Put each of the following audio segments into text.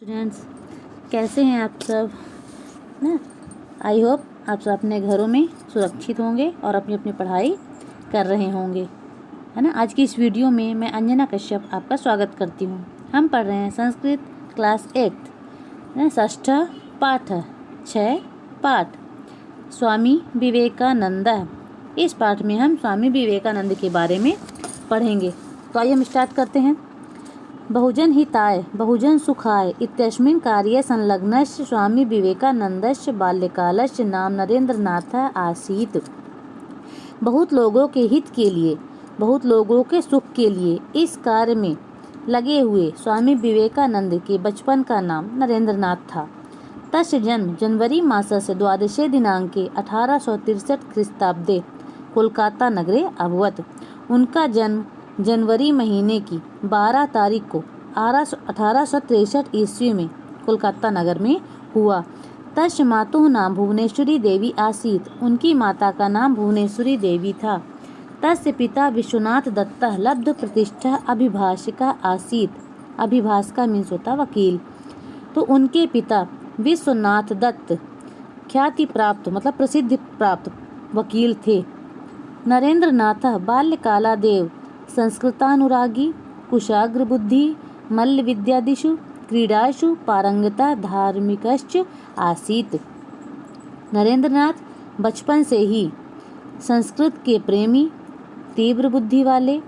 Students, कैसे हैं आप सब ना। आई होप आप सब अपने घरों में सुरक्षित होंगे और अपनी अपनी पढ़ाई कर रहे होंगे, है ना। आज की इस वीडियो में मैं अंजना कश्यप आपका स्वागत करती हूँ। हम पढ़ रहे हैं संस्कृत क्लास 8 षष्ठ पाठ 6 पाठ स्वामी विवेकानंद। इस पाठ में हम स्वामी विवेकानंद के बारे में पढ़ेंगे। तो आइए हम स्टार्ट करते हैं। बहुजन हिताय बहुजन सुखाय इत्यस्मिन् कार्ये संलग्नस्य स्वामी विवेकानन्दस्य बाल्यकालस्य नाम नरेंद्रनाथः आसीत्। बहुत लोगों के हित के लिए, बहुत लोगों के सुख के लिए इस कार्य में लगे हुए स्वामी विवेकानंद के बचपन का नाम नरेंद्रनाथ था। तस्य जन्म जनवरी मासस्य द्वादशे दिनांके 1863 ख्रीस्ताब्दे कोलकाता नगरे अभवत्। उनका जन्म जनवरी महीने की 12 तारीख को 1863 ईस्वी में कोलकाता नगर में हुआ। तस्य मातुः नाम भुवनेश्वरी देवी आसीत्। उनकी माता का नाम भुवनेश्वरी देवी था। तस्य पिता विश्वनाथ दत्तः लब्ध प्रतिष्ठा अभिभाषिका आसीत्। अभिभाषका मीन्स होता वकील। तो उनके पिता विश्वनाथ दत्त ख्याति प्राप्त मतलब प्रसिद्धि प्राप्त वकील थे। नरेंद्रनाथः बाल्यकालादेव संस्कृतानुरागी कुशाग्र बुद्धि मल्ल विद्यादिषु क्रीडासु पारंगता धार्मिकश्च आसीत्। नरेंद्रनाथ बचपन से ही संस्कृत के प्रेमी, तीव्र बुद्धि वाले,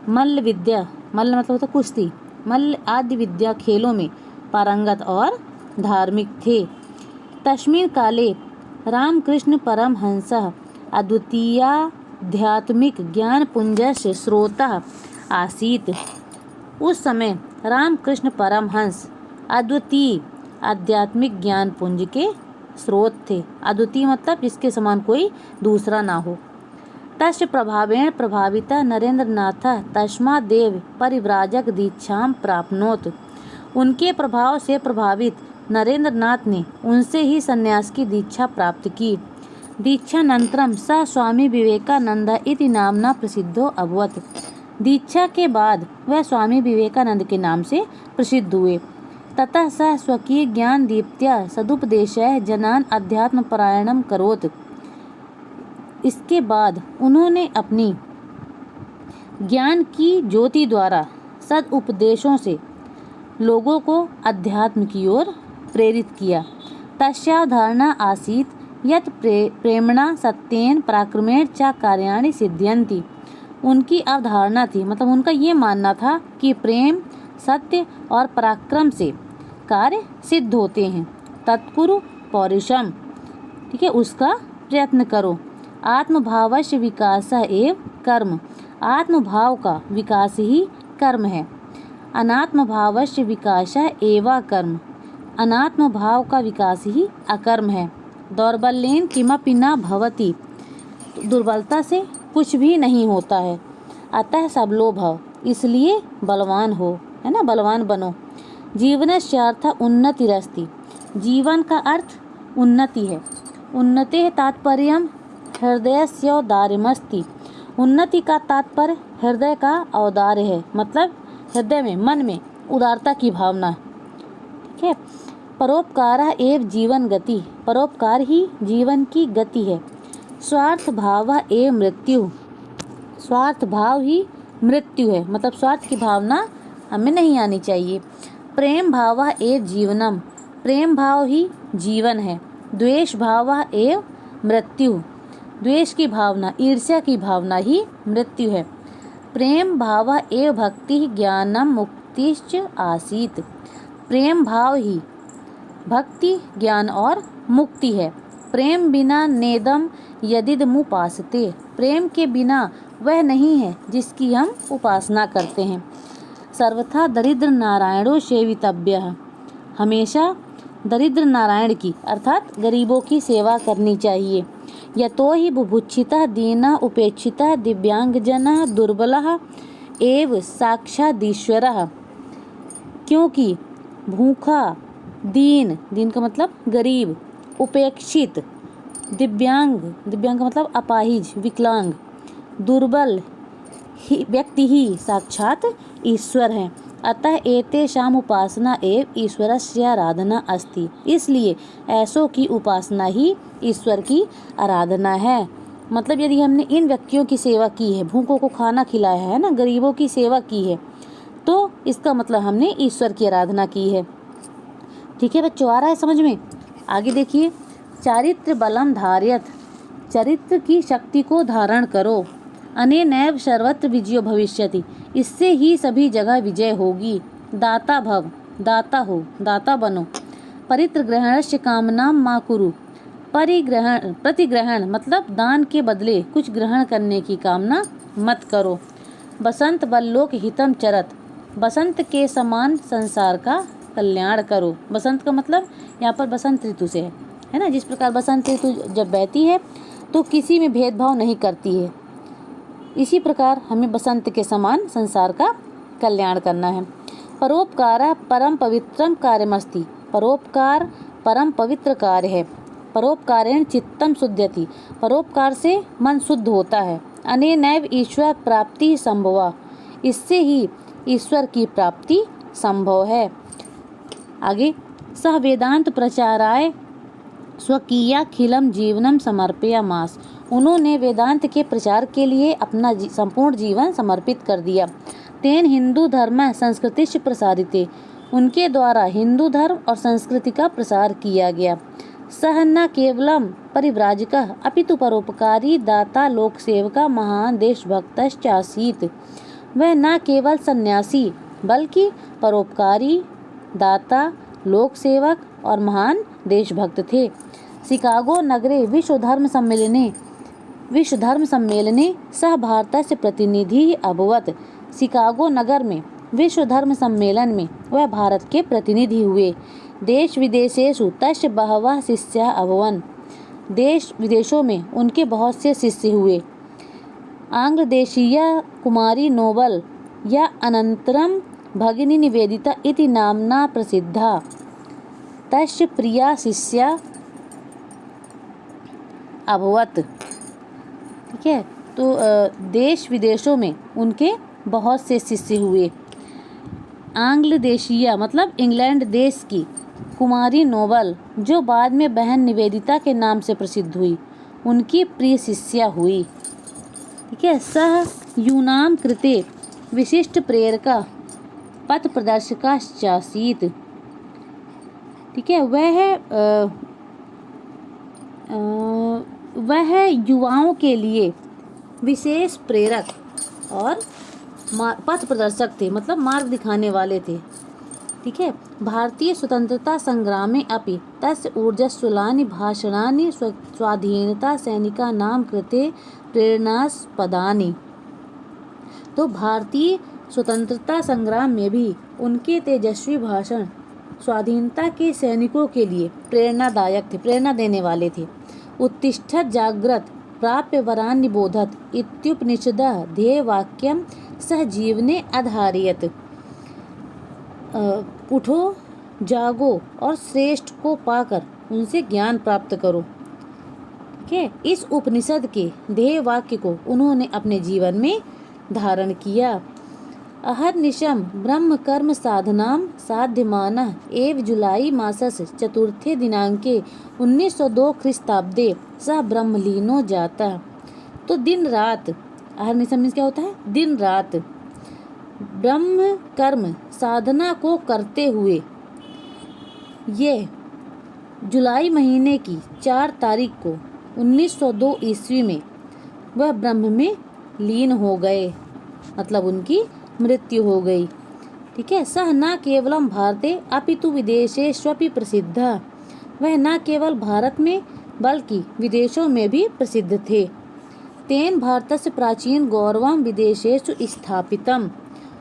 मल्ल विद्या मल्ल मतलब होता कुश्ती, मल्ल आदि विद्या खेलों में पारंगत और धार्मिक थे। तस्मिन् काले रामकृष्ण परमहंसः अद्वितीयाध्यात्मिक ज्ञान पुंजस्य स्रोतः आसीत्। उस समय रामकृष्ण परमहंस अद्वितीय आध्यात्मिक ज्ञान पुंज के स्रोत थे। अद्वितीय मतलब जिसके समान कोई दूसरा ना हो। तस्य प्रभावेण प्रभावितः नरेंद्रनाथः तस्मादेव परिव्राजक दीक्षां प्राप्नोत्। उनके प्रभाव से प्रभावित नरेंद्रनाथ ने उनसे ही सन्यास की दीक्षा प्राप्त की। दीक्षानंतरम स स्वामी विवेकानंद इति नामना प्रसिद्धो अभवत्। दीक्षा के बाद वह स्वामी विवेकानंद के नाम से प्रसिद्ध हुए। ततः सः स्वकीय ज्ञान दीप्त्या सदुपदेशैः जनान् अध्यात्म परायणं करोत्। इसके बाद उन्होंने अपनी ज्ञान की ज्योति द्वारा सद उपदेशों से लोगों को अध्यात्म की ओर प्रेरित किया। तस्यावधारणा आसीत् यत् प्रेम्णा सत्येन पराक्रमेण च कार्याणि सिद्ध्यन्ति। उनकी अवधारणा थी मतलब उनका ये मानना था कि प्रेम, सत्य और पराक्रम से कार्य सिद्ध होते हैं। तत्कुरु पौरुषम, ठीक है, उसका प्रयत्न करो। आत्मभावस्य विकासः एव कर्म, आत्मभाव का विकास ही कर्म है। अनात्मभावस्य विकासः एव कर्म, अनात्म भाव का विकास ही अकर्म है। दौर्बल्येन किमपि न भवति, दुर्बलता से कुछ भी नहीं होता है। अतः सबलो भव, इसलिए बलवान हो, है ना, बलवान बनो। जीवनस्यार्थ उन्नतिरस्ति, जीवन का अर्थ उन्नति है। उन्नतेः तात्पर्यम् हृदयस्य औदार्यमस्ति, उन्नति का तात्पर्य हृदय का औदार्य है, मतलब हृदय में, मन में उदारता की भावना, ठीक है। परोपकारः एव जीवन गति, परोपकार ही जीवन की गति है। स्वार्थ भाव एव मृत्यु, स्वार्थ भाव ही मृत्यु है, मतलब स्वार्थ की भावना हमें नहीं आनी चाहिए। प्रेम भाव एव जीवनम, प्रेम भाव ही जीवन है। द्वेष भाव एव मृत्यु, द्वेष की भावना, ईर्ष्या की भावना ही मृत्यु है। प्रेम भाव एव भक्ति ज्ञानम मुक्तिश्च आसीत्, प्रेम भाव ही भक्ति, ज्ञान और मुक्ति है। प्रेम बिना नेदम यदिदमुपासते, प्रेम के बिना वह नहीं है जिसकी हम उपासना करते हैं। सर्वथा दरिद्र नारायणो सेवितव्यः, हमेशा दरिद्र नारायण की अर्थात गरीबों की सेवा करनी चाहिए। यतो हि बुभुक्षितः दीनः उपेक्षितः दिव्यांगजनः दुर्बलः एव साक्षादीश्वरः, क्योंकि भूखा, दीन, दीन का मतलब गरीब, उपेक्षित, दिव्यांग, दिव्यांग का मतलब अपाहिज, विकलांग, दुर्बल व्यक्ति ही साक्षात ईश्वर हैं। अतः एतेषाम् उपासना एव ईश्वरस्य आराधना अस्ति। इसलिए ऐसों की उपासना ही ईश्वर की आराधना है। मतलब यदि हमने इन व्यक्तियों की सेवा की है, भूखों को खाना खिलाया है ना, गरीबों की सेवा की है, तो इसका मतलब हमने ईश्वर की आराधना की है। ठीक है बच्चों, आ रहा है समझ में? आगे देखिए, चारित्र बलम धारयत, चरित्र की शक्ति को धारण करो। अनेनैव सर्वत्र विजयो भविष्यति, इससे ही सभी जगह विजय होगी। दाता भव, दाता हो, दाता बनो। परित्रग्रहणस्य कामनां मा कुरु, प्रतिग्रहण मतलब दान के बदले कुछ ग्रहण करने की कामना मत करो। बसंत बल्लोक हितम चरत, बसंत के समान संसार का कल्याण करो। बसंत का मतलब यहाँ पर बसंत ऋतु से है ना। जिस प्रकार बसंत ऋतु जब बहती है तो किसी में भेदभाव नहीं करती है, इसी प्रकार हमें बसंत के समान संसार का कल्याण करना है। परोपकार परम पवित्रम कार्यमस्ति, परोपकार परम पवित्र कार्य है। परोपकारेण चित्तम शुद्ध्यति, परोपकार से मन शुद्ध होता है। अनेनैव ईश्वर प्राप्ति संभवा, इससे ही ईश्वर की प्राप्ति संभव है। आगे, सह वेदांत प्रचाराय स्वकीयाखिलम जीवनम समर्पयामास, उन्होंने वेदांत के प्रचार के लिए अपना संपूर्ण जीवन समर्पित कर दिया। तेन हिंदू धर्म संस्कृतिश्च प्रसारिते, उनके द्वारा हिंदू धर्म और संस्कृति का प्रसार किया गया। सह न केवलम परिव्राजकः अपितु परोपकारी दाता लोकसेवका महान देशभक्तश्च आसीत्, वह न केवल सन्यासी बल्कि परोपकारी, दाता, लोक सेवक और महान देशभक्त थे। शिकागो नगरे विश्व धर्म सम्मेलने सह भारतस्य प्रतिनिधि अभवत्, शिकागो नगर में विश्व धर्म सम्मेलन में वह भारत के प्रतिनिधि हुए। देश विदेशेषु तस्य बहवः शिष्याः अभवन्, देश विदेशों में उनके बहुत से शिष्य हुए। आंग्ल देशीय कुमारी नोबल या अनंतरम भगिनी निवेदिता इति नाम्ना प्रसिद्धा, तस्य प्रिया शिष्या अभवत्। ठीक है, तो देश विदेशों में उनके बहुत से शिष्य हुए। आंग्ल देशीय मतलब इंग्लैंड देश की कुमारी नोबल, जो बाद में बहन निवेदिता के नाम से प्रसिद्ध हुई, उनकी प्रिय शिष्या हुई। ठीक है, सह यूनाम कृते विशिष्ट प्रेरका पथ प्रदर्शकाश्चासीत्। ठीक है, वह युवाओं के लिए विशेष प्रेरक और पथ प्रदर्शक थे, मतलब मार्ग दिखाने वाले थे। ठीक है, भारतीय स्वतंत्रता संग्रामे अपि तस्य ऊर्जस्वलानि भाषणानि स्वाधीनता सैनिकानां कृते प्रेरणास्पदानि। तो भारतीय स्वतंत्रता संग्राम में भी उनके तेजस्वी भाषण स्वाधीनता के सैनिकों के लिए प्रेरणादायक थे, प्रेरणा देने वाले थे। उत्तिष्ठत जाग्रत प्राप्य वरान् निबोधत इत्युपनिषदः ध्येयवाक्यं सह जीवने आधारयत। उठो, जागो और श्रेष्ठ को पाकर उनसे ज्ञान प्राप्त करो। ठीक है, इस उपनिषद के ध्येय वाक्य को उन्होंने अपने जीवन में धारण किया। अहर्निशम ब्रह्म कर्म साधनां साध्यमानः एव जुलाई मासस्य चतुर्थे दिनांके 1902 ख्रीस्ताब्दे सह ब्रह्मलीनो जाता। तो दिन रात, अहर्निशम मीन्स क्या होता है? दिन रात ब्रह्म कर्म साधना को करते हुए ये जुलाई महीने की 4 तारीख को 1902 ईस्वी में वह ब्रह्म में लीन हो गए, मतलब उनकी मृत्यु हो गई। ठीक है, सह न केवलम भारते अपितु विदेशेष्वपि प्रसिद्ध, वह न केवल भारत में बल्कि विदेशों में भी प्रसिद्ध थे। तेन भारतस्य प्राचीन गौरवम विदेशेषु स्थापितम,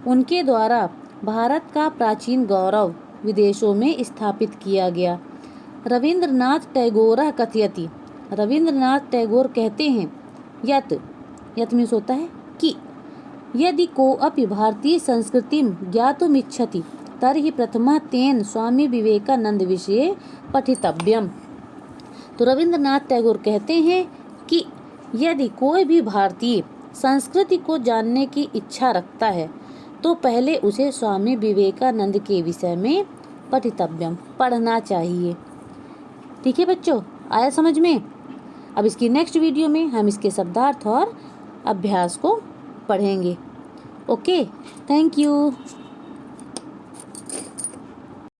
उनके द्वारा भारत का प्राचीन गौरव विदेशों में स्थापित किया गया। रविंद्रनाथ टैगोर कथयति, रविंद्रनाथ टैगोर कहते हैं, यत मीन्स होता है कि यदि कोऽपि भारतीय संस्कृतिं ज्ञातुमिच्छति तर्हि प्रथमः तेन स्वामी विवेकानंद विषये पठितव्यम। तो रविंद्रनाथ टैगोर कहते हैं कि यदि कोई भी भारतीय संस्कृति को जानने की इच्छा रखता है तो पहले उसे स्वामी विवेकानंद के विषय में पठितव्यम पढ़ना चाहिए। ठीक है बच्चों, आया समझ में? अब इसकी नेक्स्ट वीडियो में हम इसके शब्दार्थ और अभ्यास को पढ़ेंगे। Okay, thank you.